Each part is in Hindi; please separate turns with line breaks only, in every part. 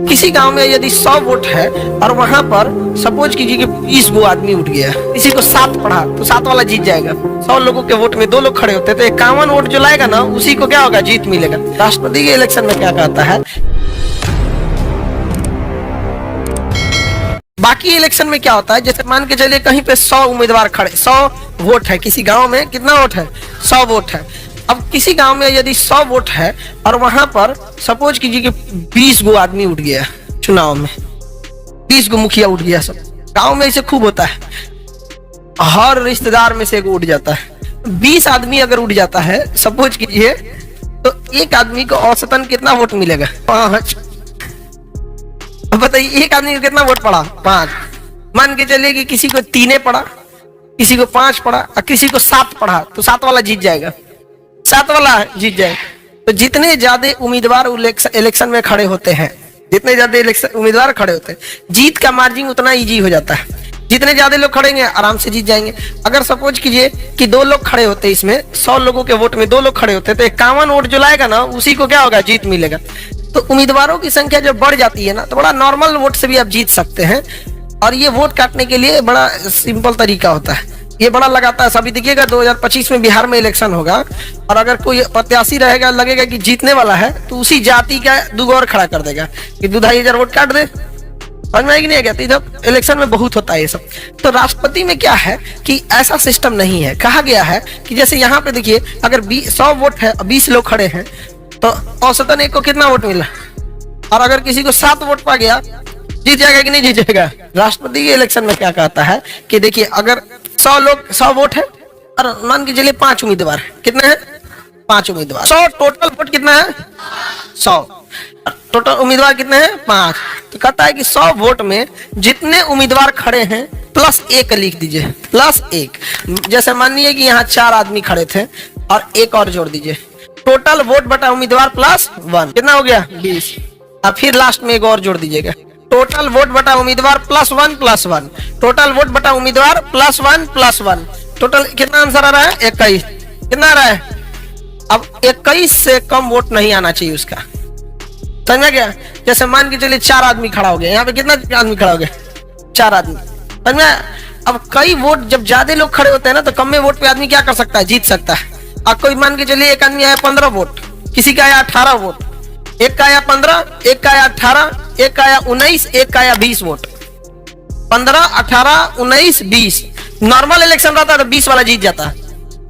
किसी गांव में यदि 100 वोट है और वहां पर सपोज कीजिए कि 20 गो आदमी उठ गया, किसी को 7 पढ़ा तो 7 वाला जीत जाएगा। 100 लोगों के वोट में 2 लोग खड़े होते तो 51 वोट जो लाएगा ना उसी को क्या होगा, जीत मिलेगा। राष्ट्रपति के इलेक्शन में क्या कहता है, बाकी इलेक्शन में क्या होता है, जैसे मान के चलिए कहीं पे 100 उम्मीदवार खड़े, 100 वोट है किसी गांव में, कितना वोट है, 100 वोट है। अब किसी गांव में यदि 100 वोट है और वहां पर सपोज कीजिए कि 20 गो आदमी उठ गया चुनाव में, 20 गो मुखिया उठ गया। सब गांव में ऐसे खूब होता है, हर रिश्तेदार में से एक उठ जाता है। 20 आदमी अगर उठ जाता है सपोज कीजिए, तो एक आदमी को औसतन कितना वोट मिलेगा, 5। अब बताइए एक आदमी को कितना वोट पड़ा, 5। मान के चलिए कि किसी को 3 पड़ा, किसी को 5 पड़ा और किसी को 7 पड़ा, तो 7 वाला जीत जाएगा, 7 वाला जीत जाए। तो जितने ज्यादा उम्मीदवार इलेक्शन में खड़े होते हैं, जितने ज्यादा उम्मीदवार खड़े होते हैं, जीत का मार्जिन उतना इजी हो जाता है। जितने ज्यादा लोग खड़ेंगे आराम से जीत जाएंगे। अगर सपोज कीजिए कि 2 लोग खड़े होते, इसमें 100 लोगों के वोट में 2 लोग खड़े होते तो 51 वोट जो लाएगा ना उसी को क्या होगा, जीत मिलेगा। तो उम्मीदवारों की संख्या जब बढ़ जाती है ना तो बड़ा नॉर्मल वोट से भी आप जीत सकते हैं। और ये वोट काटने के लिए बड़ा सिंपल तरीका होता है, ये बड़ा लगाता है। अभी देखिएगा 2025 में बिहार में इलेक्शन होगा और अगर कोई प्रत्याशी रहेगा, लगेगा कि जीतने वाला है, तो उसी जाति का 2 और खड़ा कर देगा कि 2-2,500 वोट काट दे। समझ में नहीं आएगा। जब इलेक्शन में बहुत होता है ये सब। तो राष्ट्रपति में क्या है कि ऐसा सिस्टम नहीं है। कहा गया है कि जैसे यहाँ पे देखिए अगर 100 वोट है, 20 लोग खड़े हैं, तो औसतन एक को कितना वोट मिला, और अगर किसी को 7 वोट पा गया, जीत जाएगा कि नहीं जीत जाएगा। राष्ट्रपति के इलेक्शन में क्या कहता है कि देखिए अगर 100 वोट है और मान के चलिए 5 उम्मीदवार है, कितने हैं, 5 उम्मीदवार, 100 टोटल वोट कितना है, 100 टोटल उम्मीदवार कितने हैं, 5। तो कहता है कि 100 वोट में जितने उम्मीदवार खड़े हैं +1 लिख दीजिए, +1। जैसे मानिए कि यहाँ 4 आदमी खड़े थे और 1 और जोड़ दीजिए, टोटल वोट बटा उम्मीदवार +1 कितना हो गया, 20। अब फिर लास्ट में 1 और जोड़ दीजिएगा, टोटल वोट बटा उम्मीदवार +1, टोटल वोट बटा उम्मीदवार +1, टोटल कितना आंसर आ रहा है, 21। कितना आ रहा है, अब 21 से कम वोट नहीं आना चाहिए उसका। समझ गया। जैसे मान के चलिए 4 आदमी खड़ा हो गया, यहाँ पे कितना आदमी खड़ा हो गया, 4 आदमी। समझ में। अब कई वोट जब ज्यादा लोग खड़े होते हैं ना तो कम में वोट पे आदमी क्या कर सकता है, जीत सकता है। अब कोई मान के चलिए एक आदमी आया 15 वोट, किसी का आया 18 वोट, एक का आया 15, एक का आया 18, एक का आया 19, एक का आया 20 वोट। 15, 18, 19, 20। नॉर्मल इलेक्शन रहता तो 20 वाला जीत जाता,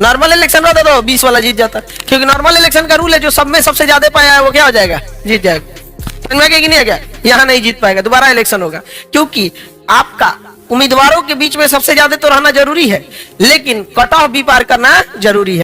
नॉर्मल इलेक्शन रहता तो 20 वाला जीत जाता, क्योंकि नॉर्मल इलेक्शन का रूल है जो सब में सबसे ज्यादा पाया है वो क्या हो जाएगा, जीत जाएगा। समझ में कि नहीं आ गया। यहाँ नहीं जीत पाएगा, दोबारा इलेक्शन होगा, क्योंकि आपका उम्मीदवारों के बीच में सबसे ज्यादा तो रहना जरूरी है, लेकिन कट ऑफ भी पार करना जरूरी है।